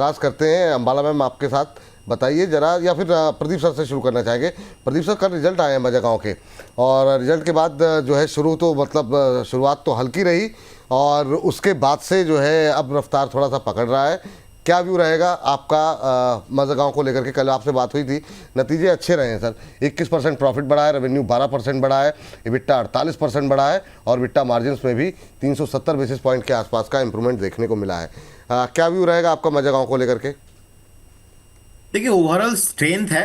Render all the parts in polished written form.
आगाज़ करते हैं। अंबाला मैम आपके साथ बताइए जरा, या फिर प्रदीप सर से शुरू करना चाहेंगे। प्रदीप सर, कल रिजल्ट आए हैं मजगांव के, और रिजल्ट के बाद जो है शुरुआत तो हल्की रही, और उसके बाद से जो है अब रफ्तार थोड़ा सा पकड़ रहा है। क्या व्यू रहेगा आपका मजगांव को लेकर के? कल आपसे बात हुई थी, नतीजे अच्छे रहे हैं सर। 21% प्रॉफिट बढ़ा है, रेवेन्यू 12% बढ़ा है, इबिट्टा 48% बढ़ा है, और इबिट्टा मार्जिन में भी 370 बेसिस पॉइंट के आसपास का इंप्रूवमेंट देखने को मिला है। क्या व्यू रहेगा आपका मजगांव को लेकर के? देखिए, ओवरऑल स्ट्रेंथ है।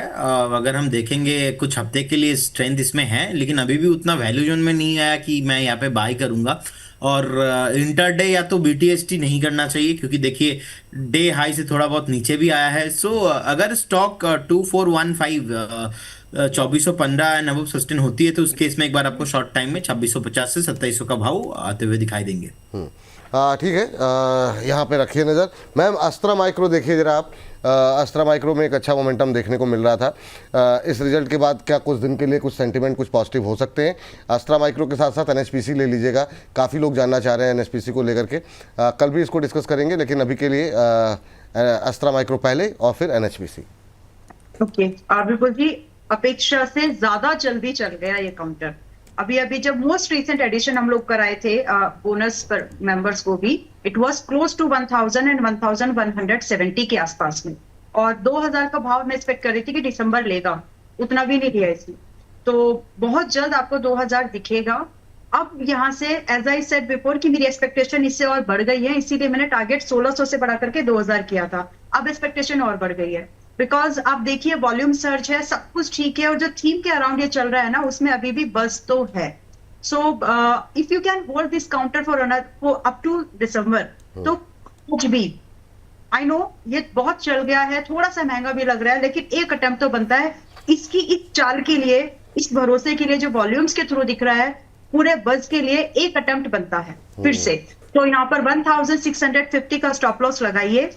अगर हम देखेंगे कुछ हफ्ते के लिए स्ट्रेंथ इसमें है, लेकिन अभी भी उतना वैल्यू जोन में नहीं आया कि मैं यहाँ पे बाय करूंगा। और इंटरडे या तो बीटीएसटी नहीं करना चाहिए, क्योंकि देखिए डे हाई से थोड़ा बहुत नीचे भी आया है। सो अगर स्टॉक 2415 2415 एंड अबव सस्टेन होती है, तो उस केस में एक बार आपको शॉर्ट टाइम में 2650 से 2700 का भाव आते हुए दिखाई देंगे। ठीक है, यहाँ पे रखिए नज़र। मैम, अस्त्रा माइक्रो देखिए जरा आप। अस्त्रा माइक्रो में एक अच्छा मोमेंटम देखने को मिल रहा था। इस रिजल्ट के बाद क्या कुछ दिन के लिए कुछ सेंटीमेंट कुछ पॉजिटिव हो सकते हैं? अस्त्रा माइक्रो के साथ साथ एनएचपीसी ले लीजिएगा, काफ़ी लोग जानना चाह रहे हैं एनएचपीसी को लेकर के। कल भी इसको डिस्कस करेंगे, लेकिन अभी के लिए अस्त्रा माइक्रो पहले और फिर एनएचपीसी। ओके, बिल्कुल जी, अपेक्षा से ज्यादा जल्दी चल गया ये काउंटर। अभी अभी जब मोस्ट रिसेंट एडिशन हम लोग कराए थे बोनस पर मेंबर्स को भी, it was close to 1000 and 1170 के आसपास में, और 2000 का भाव मैं एक्सपेक्ट कर रही थी कि दिसंबर लेगा, उतना भी नहीं दिया इसने। तो बहुत जल्द आपको 2000 दिखेगा। अब यहाँ से एज आई सेड बिफोर कि मेरी एक्सपेक्टेशन इससे और बढ़ गई है, इसीलिए मैंने टारगेट 1600 से बढ़ा करके 2000 किया था। अब एक्सपेक्टेशन और बढ़ गई है, बिकॉज आप देखिए वॉल्यूम सर्च है, सब कुछ ठीक है, और जो थीम के अराउंड ये चल रहा है ना, उसमें अभी भी बस तो है। So if you can hold this counter for up to December, तो कुछ भी, आई नो ये बहुत चल गया है, थोड़ा सा महंगा भी लग रहा है, लेकिन एक अटेम्प्ट तो बनता है इसकी, इस चाल के लिए, इस भरोसे के लिए जो वॉल्यूम्स के थ्रू दिख रहा है, पूरे बस के लिए एक अटेम्प्ट बनता है फिर से। तो यहाँ पर 1650 का स्टॉप लॉस लगाइए,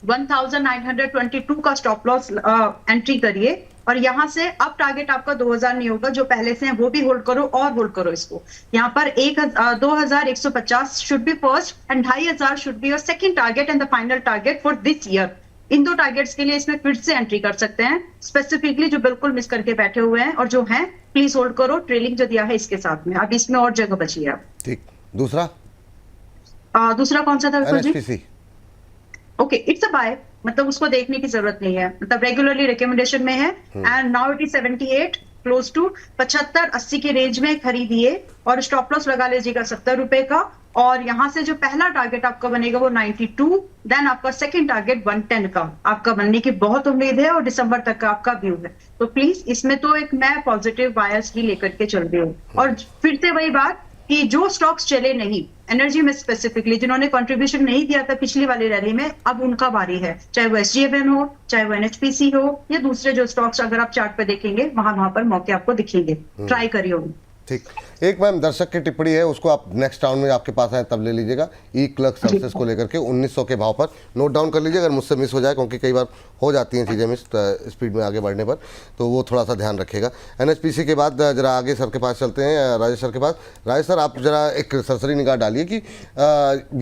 1922 का स्टॉप लॉस एंट्री करिए, और यहां से अब टारगेट आपका 2000 नहीं होगा, जो पहले से है वो भी होल्ड करो, और होल्ड करो इसको। यहाँ पर 2150 should be first, and 2500 should be your second target and the final target for this year. इन दो टारगेट्स के लिए इसमें फिर से एंट्री कर सकते हैं, स्पेसिफिकली जो बिल्कुल मिस करके बैठे हुए हैं, और जो हैं प्लीज होल्ड करो। ट्रेलिंग जो दिया है इसके साथ में, अब इसमें और जगह बची है। ठीक, दूसरा दूसरा कौन सा था जी? NHPC. Okay, it's a buy, मतलब उसको देखने की जरूरत नहीं है, मतलब रेगुलरली रिकमेंडेशन में है, and now it is 78, close to 75-80 के रेंज में खरीदिए, और स्टॉप लॉस लगा लीजिएगा 70 रुपए का। और यहाँ से जो पहला टारगेट आपका बनेगा वो 92, देन आपका सेकंड टारगेट 110 का आपका बनने की बहुत उम्मीद है, और दिसंबर तक का आपका व्यू है। तो प्लीज इसमें तो एक मैं पॉजिटिव बायस ही लेकर के चल रही हूँ। और फिर से वही बात कि जो स्टॉक्स चले नहीं एनर्जी में स्पेसिफिकली, जिन्होंने कंट्रीब्यूशन नहीं दिया था पिछली वाली रैली में, अब उनका बारी है, चाहे वो एसजीएफएन हो, चाहे वो एनएचपीसी हो, या दूसरे जो स्टॉक्स अगर आप चार्ट पे देखेंगे वहां पर मौके आपको दिखेंगे, ट्राई करिए। ठीक, एक मैम दर्शक की टिप्पणी है, उसको आप नेक्स्ट राउंड में आपके पास आए तब ले लीजिएगा। ई क्लर्क सर्विसेज को लेकर के 1900 के भाव पर नोट डाउन कर लीजिए, अगर मुझसे मिस हो जाए, क्योंकि कई बार हो जाती हैं चीज़ें मिस स्पीड में आगे बढ़ने पर, तो वो थोड़ा सा ध्यान रखिएगा। एनएचपीसी के बाद जरा आगे सर के पास चलते हैं, राजेश सर के पास। राजेश सर, आप जरा एक सरसरी निगाह डालिए कि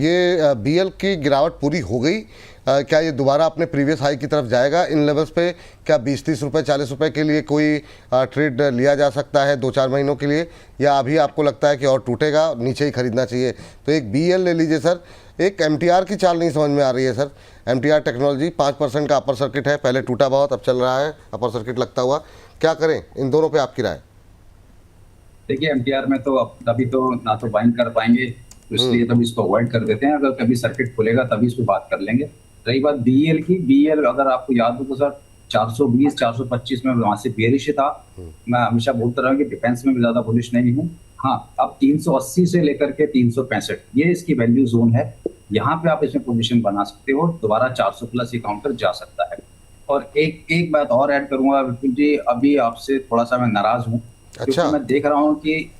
ये बीएल की गिरावट पूरी हो गई, क्या ये दोबारा अपने प्रीवियस हाई की तरफ जाएगा इन लेवल्स पे? क्या 20-30 रुपये 40 रुपये के लिए कोई ट्रेड लिया जा सकता है 2-4 महीनों के लिए, या अभी आपको लगता है कि और टूटेगा, नीचे ही खरीदना चाहिए? तो एक बीएल ले लीजिए सर। एक एमटीआर की चाल नहीं समझ में आ रही है सर। एमटीआर टेक्नोलॉजी 5% का अपर सर्किट है, पहले टूटा बहुत, अब चल रहा है अपर सर्किट लगता हुआ। क्या करें, इन दोनों पर आपकी राय? देखिए, एमटीआर में तो अब अभी तो ना तो बाइंग कर पाएंगे, तो इसलिए तभी इसको अवॉइड कर देते हैं। अगर कभी सर्किट खुलेगा तभी इस पर बात कर लेंगे। रही बात बीएल की, बीएल अगर आपको याद हो तो सर 420-425 में वहां से बेरिश था। मैं हमेशा बोलता रहा हूँ कि डिफेंस में भी ज्यादा बुलिश नहीं हूँ। हाँ, अब 380 से लेकर के 365 ये इसकी वैल्यू जोन है, यहाँ पे आप इसमें पोजीशन बना सकते हो। दोबारा 400 प्लस ये काउंटर जा सकता है। और एक बात और ऐड करूंगा विपुल जी, अभी आपसे थोड़ा सा मैं नाराज हूँ, क्योंकि मैं देख रहा हूँ कि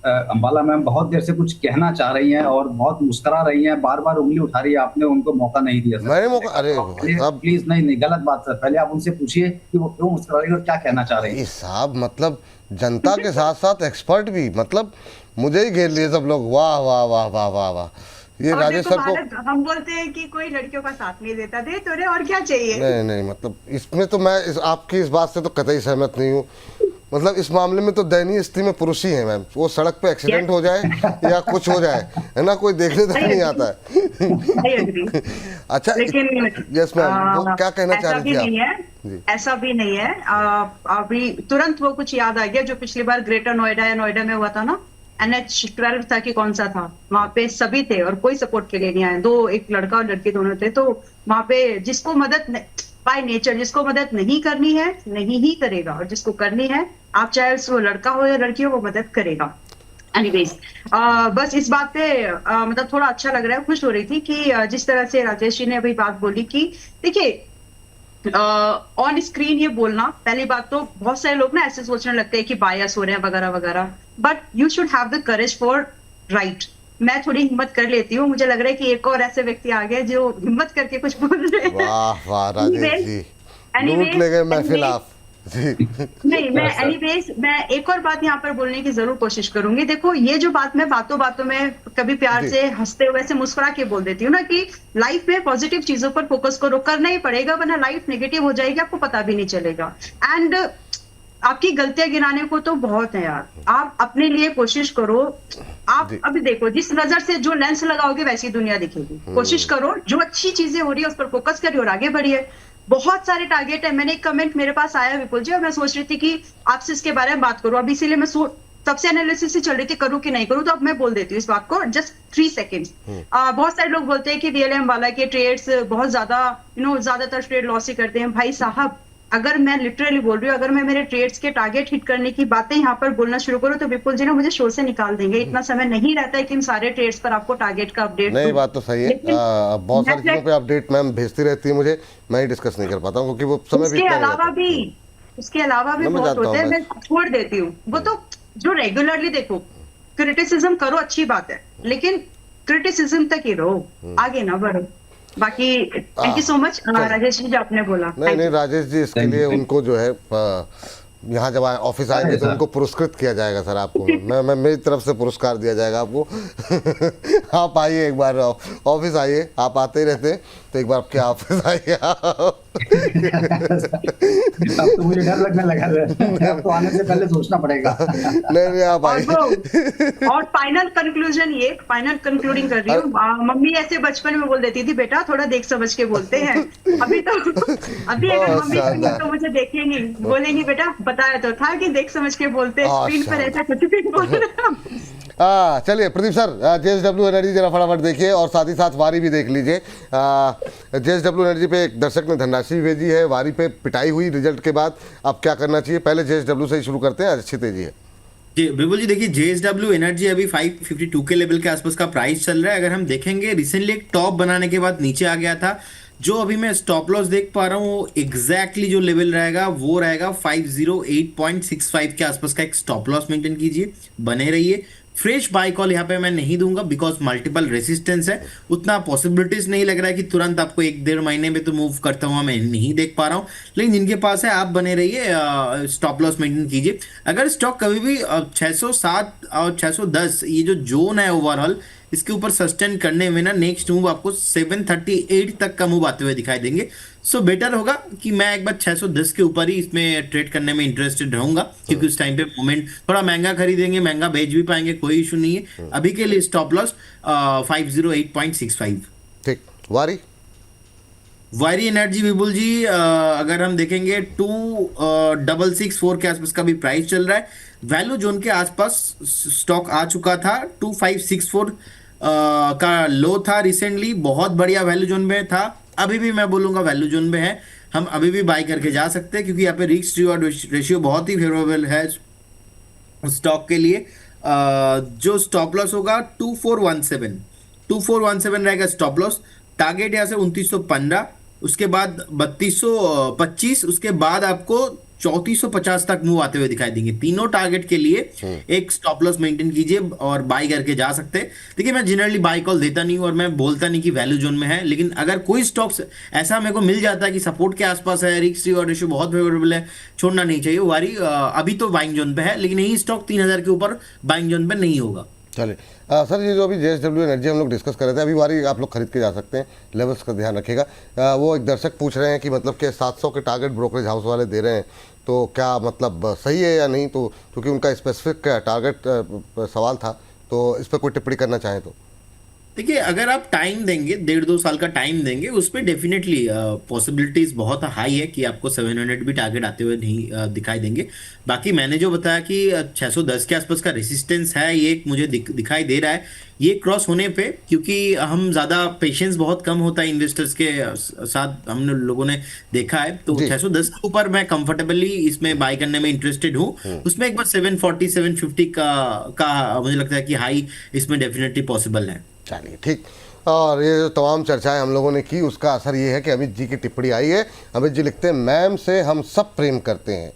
अंबाला मैम बहुत देर से कुछ कहना चाह रही हैं और बहुत मुस्कुरा रही हैं, बार बार उंगली उठा रही है, आपने उनको मौका नहीं दिया सर। मैंने मौका, अरे प्लीज नहीं, गलत बात सर। पहले आप उनसे पूछिए कि वो क्यों मुस्कुरा रही है और क्या कहना चाह रही है। साहब, मतलब जनता के साथ साथ एक्सपर्ट भी, मतलब मुझे ही घेर लिए सब लोग, वाह वाह वाह वाह वाह वाह। ये और राजेश देखो सर को भारत, हम बोलते हैं कि कोई लड़कियों का साथ नहीं देता, दे तो रे, और क्या चाहिए। नहीं नहीं, मतलब इसमें तो मैं आपकी इस बात से तो कतई सहमत नहीं हूँ। मतलब इस मामले में तो दयनीय स्थिति में पुरुष ही है मैम। वो सड़क पे एक्सीडेंट हो जाए या कुछ हो जाए, है ना, कोई देखने तक नहीं आता है। I agree। अच्छा, लेकिन यस मैम, वो क्या कहना चाह ऐसा रही भी थी नहीं आप? है, जी। ऐसा भी नहीं है। अभी तुरंत वो कुछ याद आ गया जो पिछली बार ग्रेटर नोएडा या नोएडा में हुआ था ना, NH12 था कि कौन सा था, वहां पे सभी थे और कोई सपोर्ट के लिए नहीं आए। एक लड़का और लड़की दोनों थे। तो वहां पे जिसको मदद बाय नेचर, जिसको मदद नहीं करनी है नहीं ही करेगा, और जिसको करनी है, आप चाहे वो लड़का हो या लड़की हो, वो मदद करेगा। एनीवेज, बस इस बात पे मतलब थोड़ा अच्छा लग रहा है, खुश हो रही थी कि जिस तरह से राजेश जी ने अभी बात बोली कि देखिए, ऑन स्क्रीन ये बोलना, पहली बात तो बहुत सारे लोग ना ऐसे सोचने लगते हैं कि बायस हो रहे हैं वगैरह वगैरह, but you should have the courage for right. मैं थोड़ी हिम्मत कर लेती हूँ, मुझे लग रहा है कि एक और ऐसे व्यक्ति आ गए जो हिम्मत करके कुछ बोल रहे हैं। वाह वाह राजेश जी, Anyways, लूट ले गए महफिल anyways, आप जी। नहीं, मैं Yes, sir. एनीवेज मैं एक और बात यहाँ पर बोलने की जरूर कोशिश करूंगी। देखो, ये जो बात मैं बातों बातों में कभी प्यार जी। से हंसते हुए से मुस्कुरा के बोल देती हूँ ना कि लाइफ में पॉजिटिव चीजों पर फोकस करो, करना ही पड़ेगा, वरना लाइफ नेगेटिव हो जाएगी, आपको पता भी नहीं चलेगा। एंड आपकी गलतियां गिनाने को तो बहुत है यार, आप अपने लिए कोशिश करो। आप जी। अभी देखो, जिस नजर से जो लेंस लगाओगे वैसी दुनिया दिखेगी। कोशिश करो, जो अच्छी चीजें हो रही है उस पर फोकस करिए और आगे बढ़िए। बहुत सारे टारगेट है। मैंने एक कमेंट मेरे पास आया विपुल जी, और मैं सोच रही थी कि आपसे इसके बारे में बात करूं। अब इसीलिए मैं तब से एनालिसिस ही चल रही थी, करूं कि नहीं करूं, तो अब मैं बोल देती हूँ इस बात को, जस्ट 3 सेकेंड्स। बहुत सारे लोग बोलते हैं कि VLM वाला के ट्रेड्स बहुत ज्यादा, ज्यादातर ट्रेड लॉस ही करते हैं। भाई साहब, अगर मैं लिटरली बोल रही हूँ, अगर मैं मेरे ट्रेड्स के टारगेट हिट करने की बातें यहाँ पर बोलना शुरू करूँ तो विपुल जी ना मुझे शो से निकाल देंगे। इतना समय नहीं रहता है कि इन सारे ट्रेड्स पर आपको टारगेट का अपडेट नहीं, बात तो सही है। बहुत सारी चीज़ों पे अपडेट मैम भेजती रहती है मुझे, मैं ही डिस्कस नहीं कर पाता हूँ क्योंकि वो समय भी उसके इतना ही अलावा रहता है। भी उसके अलावा भी मैं बहुत जानता होते हैं, हूँ मैं छोड़ देती हूँ वो तो। जो रेगुलरली देखो, क्रिटिसिज्म करो, अच्छी बात है, लेकिन क्रिटिसिज्म तक ही रहो, आगे ना बढ़ो। बाकी thank you so much Rajesh ji जो आपने बोला। नहीं नहीं राजेश जी, इसके Thank you. लिए उनको जो है यहाँ जब ऑफिस आएंगे अरे तो सर। उनको पुरस्कृत किया जाएगा सर। आपको मैं मेरी तरफ से पुरस्कार दिया जाएगा आपको। आप आइए एक बार, ऑफिस आइए, आप आते ही रहते हैं, तो एक बार आपके ऑफिस आइए। अब तो मुझे डर लगने लगा है। अब तो आने से पहले सोचना पड़ेगा। नहीं नहीं, आप आइए। और फाइनल कंक्लूजन, ये फाइनल कंक्लूडिंग कर रही हूँ। मम्मी ऐसे बचपन में बोल देती थी, बेटा थोड़ा देख समझ के बोलते हैं। अभी अगर बहुत मम्मी शानदार। तो मुझे देखेंगी, बोलेंगी बेटा बताया तो था कि देख समझ के बोलते हैं, बहुत स्क्रीन पर ऐसा कुछ भी बोल रहे हैं। चलिए प्रदीप सर, JSW एनर्जी जरा फटाफट देखिए और साथ ही साथ वारी भी देख लीजिए। JSW एनर्जी पे एक दर्शक ने धनराशि भेजी है, वारी पे पिटाई हुई रिजल्ट के बाद, अब क्या करना चाहिए? पहले JSW से ही शुरू करते हैं, आज अच्छी तेजी है। जी बिल्कुल जी, देखिए JSW एनर्जी अभी 552 के लेवल के आसपास का प्राइस चल रहा है। अगर हम देखेंगे, रिसेंटली एक टॉप बनाने के बाद नीचे आ गया था। जो अभी मैं स्टॉप लॉस देख पा रहा हूँ, एग्जैक्टली जो लेवल रहेगा वो रहेगा 508.65 के आसपास का एक स्टॉप लॉस मेंटेन कीजिए, बने रहिए। फ्रेश बाय कॉल यहाँ पे मैं नहीं दूंगा, बिकॉज मल्टीपल रेसिस्टेंस है, उतना पॉसिबिलिटीज नहीं लग रहा है कि तुरंत आपको 1-1.5 महीने में तो मूव करता हुआ मैं नहीं देख पा रहा हूँ। लेकिन जिनके पास है, आप बने रहिए, स्टॉप लॉस मेंटेन कीजिए। अगर स्टॉक कभी भी 607 और 610 ये जो जोन है ओवरऑल, इसके ऊपर सस्टेन करने में ना, नेक्स्ट मूव आपको 738 तक का मूव आते हुए दिखाई देंगे। सो बेटर होगा कि मैं एक बार 610 के ऊपर ही इसमें ट्रेड करने में इंटरेस्टेड रहूंगा, क्योंकि उस टाइम पे मोमेंट थोड़ा महंगा खरीदेंगे, महंगा बेच भी पाएंगे, कोई इशू नहीं है। अभी के लिए स्टॉप लॉस 508.65। ठीक, वारी वारी एनर्जी विपुल जी, अगर हम देखेंगे 2664 के आसपास का भी प्राइस चल रहा है। वैल्यू जोन के आसपास स्टॉक आ चुका था। 2564 का लो था रिसेंटली, बहुत बढ़िया वैल्यू जोन में था। अभी भी मैं बोलूंगा वैल्यू जोन में है, हम अभी भी बाई करके जा सकते हैं, क्योंकि यहाँ पे रिस्क रिवॉर्ड रेशियो बहुत ही फेवरेबल है स्टॉक के लिए। जो स्टॉप लॉस होगा 2417 रहेगा स्टॉप लॉस। टारगेट यहाँ से 2915, उसके बाद 3225, उसके बाद आपको 3450 तक मूव आते हुए दिखाई देंगे। तीनों टारगेट के लिए एक स्टॉप लॉस मेंटेन कीजिए और बाई करके जा सकते हैं। देखिए, मैं जनरली बाई कॉल देता नहीं हूं और मैं बोलता नहीं कि वैल्यू जोन में है, लेकिन अगर कोई स्टॉक्स ऐसा मेरे को मिल जाता है कि सपोर्ट के आसपास है, रिस्क रिवॉर्ड रेशियो बहुत फेवरेबल है, छोड़ना नहीं चाहिए। वारी अभी तो बाइंग जोन पे है, लेकिन यही स्टॉक 3000 के ऊपर बाइंग जोन पे नहीं होगा। चलिए सर, ये जो अभी JSW एनर्जी हम लोग डिस्कस कर रहे थे, अभी बारी आप लोग खरीद के जा सकते हैं, लेवल्स का ध्यान रखिएगा। वो एक दर्शक पूछ रहे हैं कि मतलब कि 700 के टारगेट ब्रोकरेज हाउस वाले दे रहे हैं, तो क्या मतलब सही है या नहीं? तो क्योंकि उनका स्पेसिफिक टारगेट सवाल था, तो इस पर कोई टिप्पणी करना चाहें तो। देखिए, अगर आप टाइम देंगे, 1.5-2 साल का टाइम देंगे, उस पर डेफिनेटली पॉसिबिलिटीज बहुत हाई है कि आपको 700 भी टारगेट आते हुए नहीं दिखाई देंगे। बाकी मैंने जो बताया कि 610 के आसपास का रेसिस्टेंस है, ये एक मुझे दिखाई दे रहा है। ये क्रॉस होने पे, क्योंकि हम ज़्यादा पेशेंस बहुत कम होता है इन्वेस्टर्स के साथ, हम लोगों ने देखा है, तो जी। 610 के ऊपर मैं कंफर्टेबली इसमें बाय करने में इंटरेस्टेड हूँ। उसमें एक बार 740 750 का मुझे लगता है कि हाई इसमें डेफिनेटली पॉसिबल है। चलिए ठीक। और ये जो तमाम चर्चाएं हम लोगों ने की, उसका असर ये है कि अमित जी की टिप्पणी आई है। अमित जी लिखते हैं, मैम से हम सब प्रेम करते हैं,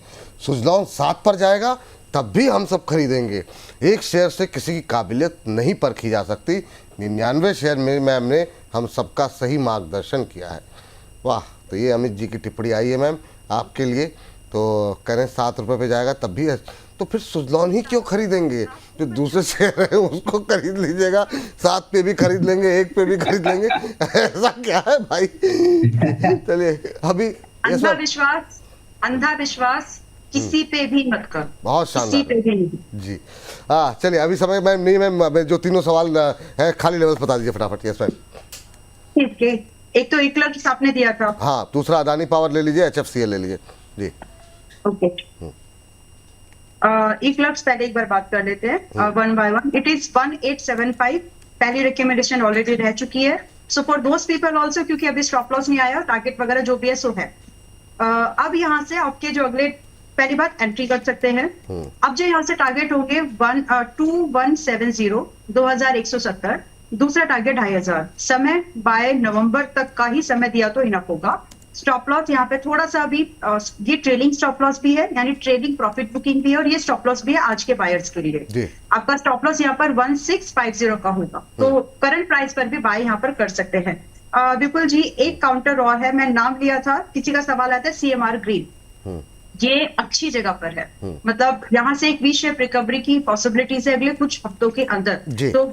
सुजलॉन 7 पर जाएगा तब भी हम सब खरीदेंगे। एक शेयर से किसी की काबिलियत नहीं परखी जा सकती। 99 शेयर में मैम ने हम सबका सही मार्गदर्शन किया है। वाह, तो ये अमित जी की टिप्पणी आई है मैम आपके लिए। तो करें 7 रुपये पे जाएगा तब भी, तो फिर सुजलॉन ही क्यों खरीदेंगे? जो दूसरे शेयर है उसको खरीद लीजिएगा, 7 पे भी खरीद लेंगे, 1 पे भी खरीद लेंगे। ऐसा क्या है भाई? चलिए अभी अंधा विश्वास किसी पे भी मत कर, बहुत किसी शानदार पे भी नहीं। जी। हाँ चलिए, अभी समय मैम नहीं, मैम जो तीनों सवाल है खाली लेवल्स बता दीजिए फटाफट। Yes ma'am. ठीक है, एक तो इक्लर्क्स आपने दिया था। हाँ, दूसरा अदानी पावर ले लीजिए, HFCL ले लीजिए जी। ओके, इक्लर्क्स पहले एक बार बात कर लेते हैं one by one. It is 1875, पहली रिकमेंडेशन ऑलरेडी रह चुकी है। So for those people also, क्योंकि अभी स्टॉप लॉस नहीं आया, टारगेट वगैरह जो भी है सो है। अब यहाँ से आपके जो अगले, पहली बात एंट्री कर सकते हैं। अब जो यहाँ से टारगेट होंगे 2170, 2170। दूसरा टारगेट 2500। समय बाय नवंबर तक का ही समय दिया तो इनफ होगा। स्टॉप लॉस यहाँ पे थोड़ा सा अभी ये ट्रेलिंग स्टॉप लॉस भी है, यानी ट्रेलिंग प्रॉफिट बुकिंग भी है, और ये स्टॉप लॉस भी है आज के बायर्स के लिए। जी। आपका स्टॉप लॉस यहाँ पर 1650 का होगा, तो करंट प्राइस पर भी बाय यहाँ पर कर सकते हैं। विपुल जी, एक काउंटर और है, मैं नाम लिया था, किसी का सवाल आता है CMR ग्रीन, ये अच्छी जगह पर है। मतलब यहाँ से एक वी शेप रिकवरी की पॉसिबिलिटीज है अगले कुछ हफ्तों के अंदर। तो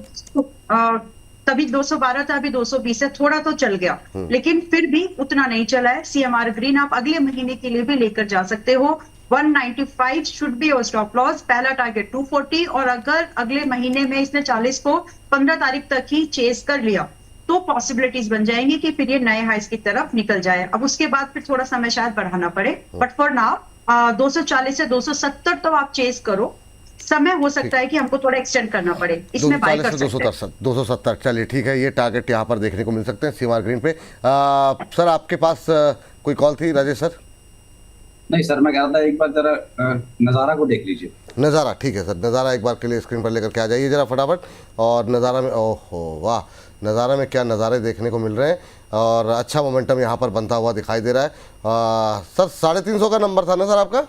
तभी 212 था, अभी 220 है, थोड़ा तो चल गया, लेकिन फिर भी उतना नहीं चला है। CMR ग्रीन आप अगले महीने के लिए भी लेकर जा सकते हो। 195 should be your stop loss, पहला टारगेट 240, और अगर अगले महीने में इसने 40 को 15 तारीख तक ही चेस कर लिया तो पॉसिबिलिटीज बन जाएंगी कि फिर ये नए हाइस की तरफ निकल जाए। अब उसके बाद फिर थोड़ा समय शायद बढ़ाना पड़े, बट फॉर नाउ 240 से 270 तो आप चेस करो। समय हो सकता है कि हमको थोड़ा एक्सटेंड करना पड़े, इसमें बाय कर सकते हैं। 270, चलिए ठीक है, ये टारगेट यहाँ पर देखने को मिल सकते हैं CMR ग्रीन पे। सर आपके पास कोई कॉल थी राजेश सर? नहीं सर, मैं कह रहा था एक बार जरा नज़ारा को देख लीजिए। नज़ारा, ठीक है सर, नज़ारा एक बार के लिए स्क्रीन पर लेकर के आ जाइए जरा फटाफट। और नज़ारा में, ओहो वाह, नज़ारा में क्या नज़ारे देखने को मिल रहे हैं, और अच्छा मोमेंटम यहाँ पर बनता हुआ दिखाई दे रहा है। सर 350 का नंबर था ना सर आपका?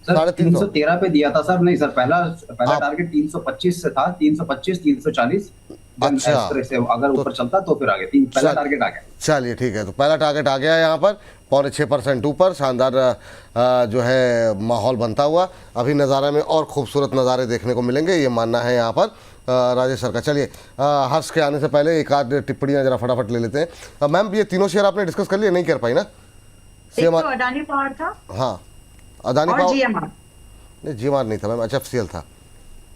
सर 313 पे दिया था सर। नहीं सर, पहला टारगेट 325 से था, 325 340। अच्छा, इस तरह से अगर ऊपर चलता तो फिर आगे पहला टारगेट आ गया। चलिए ठीक है, तो पहला टारगेट आ गया यहाँ पर, 6.25% ऊपर, शानदार जो है माहौल बनता हुआ। अभी नज़ारा में और खूबसूरत नज़ारे देखने को मिलेंगे, ये मानना है यहाँ पर राजेश सर का। चलिए हर्ष के आने से पहले एक आध टिप्पणियाँ जरा फटाफट ले लेते हैं। मैम ये तीनों शेयर आपने डिस्कस कर लिए? नहीं कर पाई ना? अडानी पावर था, हाँ अदानी पावर, GMR नहीं GMR नहीं था मैम, HFCL था।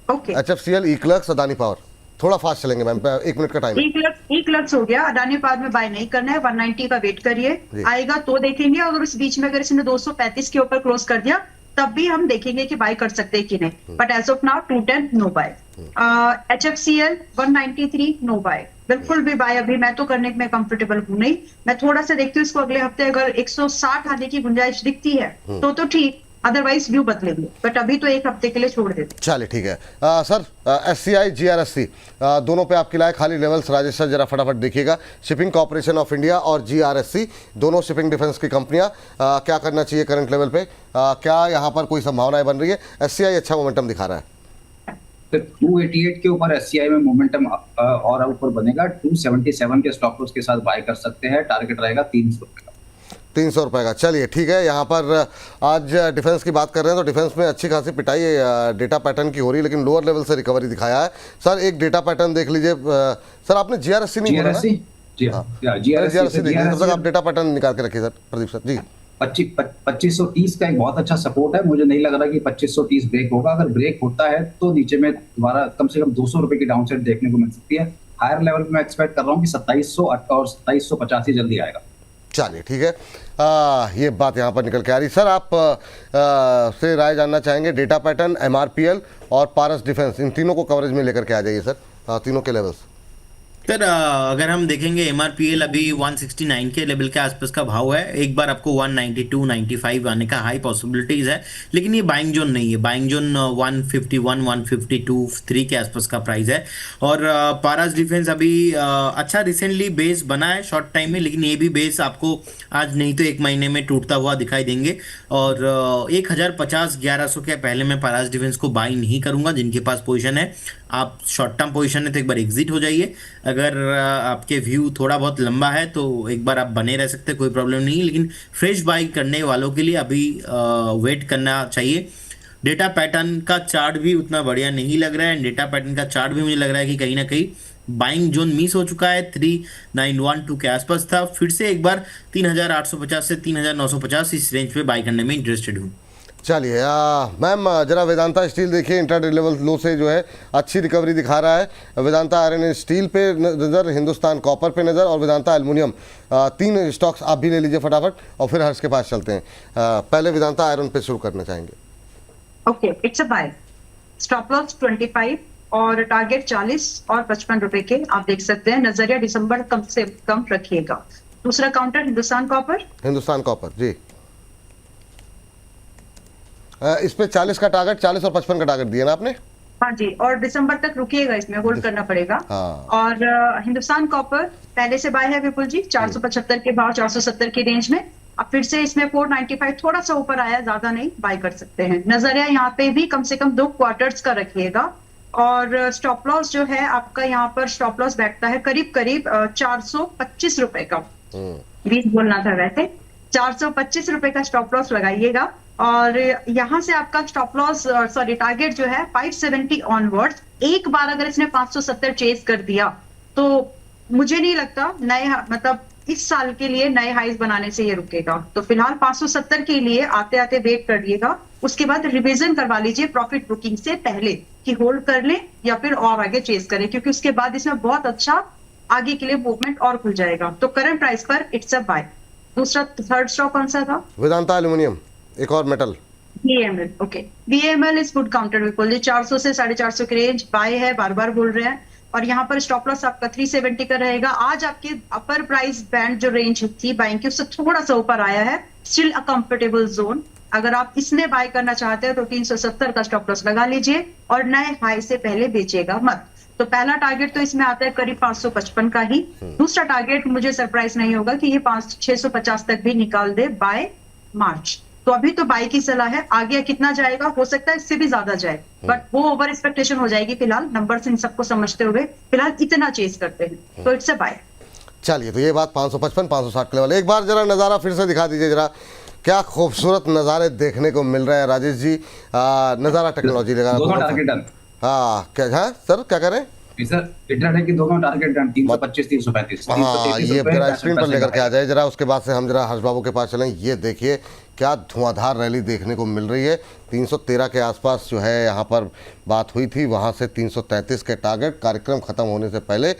Okay, HFCL, eClerx, Adani power. थोड़ा फास्ट चलेंगे मैम, 1 मिनट का टाइम है। इक्लर्क्स हो गया, अडानी पावर में बाय नहीं करना है, 190 का वेट करिए, आएगा तो देखेंगे। अगर उस बीच में अगर इसने 235 के ऊपर क्लोज कर दिया तब भी हम देखेंगे कि बाय कर सकते हैं कि नहीं, but as of now 210 no buy. HFCL 193 no buy, बिल्कुल भी बाय अभी मैं तो करने में कंफर्टेबल हूं नहीं। मैं थोड़ा सा देखती हूँ इसको, अगले हफ्ते अगर 160 आने की गुंजाइश दिखती है तो ठीक, अदरवाइज व्यू बदलेंगे, बट अभी तो एक हफ्ते के लिए छोड़ देते। चलिए ठीक है। सर SCI GRSC दोनों पे आपकी लाए खाली लेवल्स, राजेश सर जरा फटाफट देखिएगा। शिपिंग कॉर्पोरेशन ऑफ इंडिया और GRSC दोनों शिपिंग डिफेंस की कंपनियां, क्या करना चाहिए करंट लेवल पे? क्या यहाँ पर कोई संभावनाएं बन रही है? SCI अच्छा मोमेंटम दिखा रहा है, 288 के ऊपर SCI में मोमेंटम और ऊपर बनेगा। 277 के स्टॉप लॉस के साथ बाय कर सकते हैं, टारगेट रहेगा 300 का। 300 रुपये का। चलिए ठीक है, यहाँ पर आज डिफेंस की बात कर रहे हैं तो डिफेंस में अच्छी खासी पिटाई डेटा पैटर्न की हो रही है, लेकिन लोअर लेवल से रिकवरी दिखाया है। सर एक डेटा पैटर्न देख लीजिए। सर आपने जीआरएससी नहीं बोला ना? जी हाँ, जीआरएससी देखिए, तब तक आप डेटा पैटर्न निकाल के रखिए सर प्रदीप सर जी। 2530 का एक बहुत अच्छा सपोर्ट है। मुझे नहीं लग रहा कि 2530 ब्रेक होगा। अगर ब्रेक होता है तो नीचे में दोबारा कम से कम 200 रुपए की डाउनसाइड देखने को मिल सकती है। हायर लेवल में एक्सपेक्ट कर रहा हूँ कि 2700 और 2750 ही जल्दी आएगा। चलिए ठीक है, ये बात यहाँ पर निकल के आ रही। सर आप से राय जानना चाहेंगे, डेटा पैटर्न, एमआरपीएल और पारस डिफेंस, इन तीनों को कवरेज में लेकर के आ जाइए सर, तीनों के लेवल्स। सर अगर हम देखेंगे एमआरपीएल अभी 169 के लेवल के आसपास का भाव है। एक बार आपको 192 95 आने का हाई पॉसिबिलिटीज है, लेकिन ये बाइंग जोन नहीं है। बाइंग जोन 151 152 3 के आसपास का प्राइस है। और पारस डिफेंस अभी अच्छा रिसेंटली बेस बना है शॉर्ट टाइम में, लेकिन ये भी बेस आपको आज नहीं तो 1 महीने में टूटता हुआ दिखाई देंगे। और 1050 1100 के पहले मैं पारस डिफेंस को बाई नहीं करूंगा। जिनके पास पोजीशन है, आप शॉर्ट टर्म पोजीशन है तो एक बार एग्जिट हो जाइए। अगर आपके व्यू थोड़ा बहुत लंबा है तो एक बार आप बने रह सकते हैं, कोई प्रॉब्लम नहीं है। लेकिन फ्रेश बाई करने वालों के लिए अभी वेट करना चाहिए। डेटा पैटर्न का चार्ट भी उतना बढ़िया नहीं लग रहा है। डेटा पैटर्न का चार्ट भी मुझे लग रहा है कि कहीं ना कहीं बाइंग जोन मिस हो चुका है। 3912 के आसपास था, फिर से एक बार 3850 से 3950 इस रेंज पे बाई करने में इंटरेस्टेड हूँ। चलिए मैम जरा वेदांता स्टील देखिए, इंट्राडे लेवल लो से जो है अच्छी रिकवरी दिखा रहा है। वेदांता आयरन एंड स्टील पे नज़र, हिंदुस्तान कॉपर पे नज़र और वेदांता एल्युमिनियम, 3 स्टॉक्स आप भी ले लीजिए फटाफट और फिर हर्ष के पास चलते हैं। पहले वेदांता आयरन पे शुरू करना चाहेंगे। Okay, it's a buy. Stop loss 25 और टारगेट 40 और 55 रुपए के आप देख सकते हैं। नजरिया दिसंबर कम से कम रखिएगा। दूसरा counter Hindustan copper. Hindustan copper ji, इस पे 40 का टारगेट, 40 और 55 का टारगेट दिया ना आपने? हाँ जी, और दिसंबर तक रुकिएगा, इसमें होल्ड करना पड़ेगा। हाँ। और हिंदुस्तान कॉपर पहले से बाय है विपुल जी, 475 के भाव 470 की रेंज में। अब फिर से इसमें 495 थोड़ा सा ऊपर आया, ज्यादा नहीं, बाय कर सकते हैं। नजरिया यहाँ पे भी कम से कम 2 क्वार्टर्स का रखिएगा। और स्टॉप लॉस जो है आपका, यहाँ पर स्टॉप लॉस बैठता है करीब करीब 425 रुपए का। 20 बोलना था वैसे, 425 रुपए का स्टॉप लॉस लगाइएगा। और यहाँ से आपका स्टॉप लॉस सॉरी टारगेट जो है 570 ऑनवर्ड्स। एक बार अगर इसने 570 चेज कर दिया तो मुझे नहीं लगता नए मतलब इस साल के लिए नए हाइज बनाने से ये रुकेगा। तो फिलहाल 570 के लिए आते आते वेट करिएगा। उसके बाद रिवीजन करवा लीजिए प्रॉफिट बुकिंग से पहले कि होल्ड कर ले या फिर और आगे चेज करें, क्योंकि उसके बाद इसमें बहुत अच्छा आगे के लिए मूवमेंट और खुल जाएगा। तो करंट प्राइस पर इट्स अ बाय। दूसरा थर्ड स्टॉक कौन सा था? वेदांता एल्युमिनियम, एक और metal. VML, okay, VML is good counter Vipul ji. 400 से 450 की रेंज बाय है, बार बार बोल रहे हैं। और यहाँ पर स्टॉप लॉस आपका 370 का रहेगा। आज आपके अपर प्राइस बैंड जो रेंज थी बाइंग की, उससे थोड़ा सा ऊपर आया है, स्टिल अ कंफर्टेबल जोन। अगर आप इसमें बाय करना चाहते हैं तो 370 का स्टॉप लॉस लगा लीजिए और नए हाई से पहले बेचेगा मत। तो पहला टारगेट तो इसमें आता है करीब 555 का ही। दूसरा टारगेट मुझे सरप्राइज नहीं होगा कि ये 650 तक भी निकाल दे बाय मार्च। तो अभी तो बाई की सलाह है, आगे कितना जाएगा हो सकता है इससे भी ज्यादा जाए, बट वो ओवर एक्सपेक्टेशन हो जाएगी। फिलहाल नंबर्स इन सबको समझते हुए फिलहाल इतना चेज करते हैं, तो इट्स अ बाय। चलिए, तो ये बात 555 560 के लेवल। एक बार जरा नज़ारा फिर से दिखा दीजिए जरा, क्या खूबसूरत नज़ारे देखने को मिल रहे हैं राजेश जी। नज़ारा टेक्नोलॉजी लगा, हाँ क्या, हाँ सर क्या करें सर, इंट्राडे की दोनों टारगेट डन 325 335। हाँ, ये जरा स्क्रीन पर लेकर के आ जाए जरा। उसके बाद से हम जरा हर्ष बाबू के पास चलें। ये देखिए क्या धुआंधार रैली देखने को मिल रही है। 313 के आसपास जो है यहाँ पर बात हुई थी, वहाँ से 333 के टारगेट, कार्यक्रम ख़त्म होने से पहले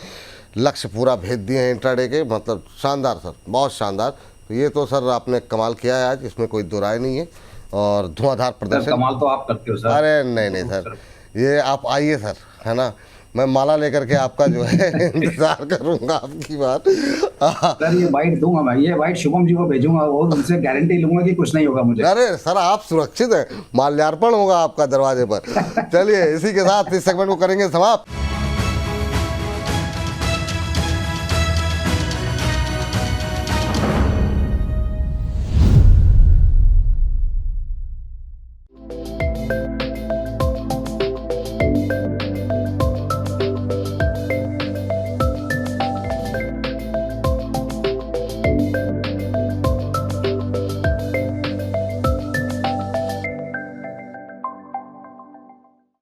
लक्ष्य पूरा भेज दिए हैं इंट्राडे के। मतलब शानदार सर, बहुत शानदार। तो ये तो सर आपने कमाल किया है आज, इसमें कोई दो राय नहीं है। और धुआंधार प्रदर्शन। कमाल तो आप करते हो सर। अरे नहीं सर, ये आप आइए सर, है ना, मैं माला लेकर के आपका जो है इंतजार करूंगा आपकी बात। सर ये वाइट दूंगा मैं, ये वाइट शुभम जी को भेजूंगा और उनसे गारंटी लूंगा कि कुछ नहीं होगा मुझे। अरे सर आप सुरक्षित है, माल्यार्पण होगा आपका दरवाजे पर। चलिए इसी के साथ इस सेगमेंट को करेंगे समाप्त।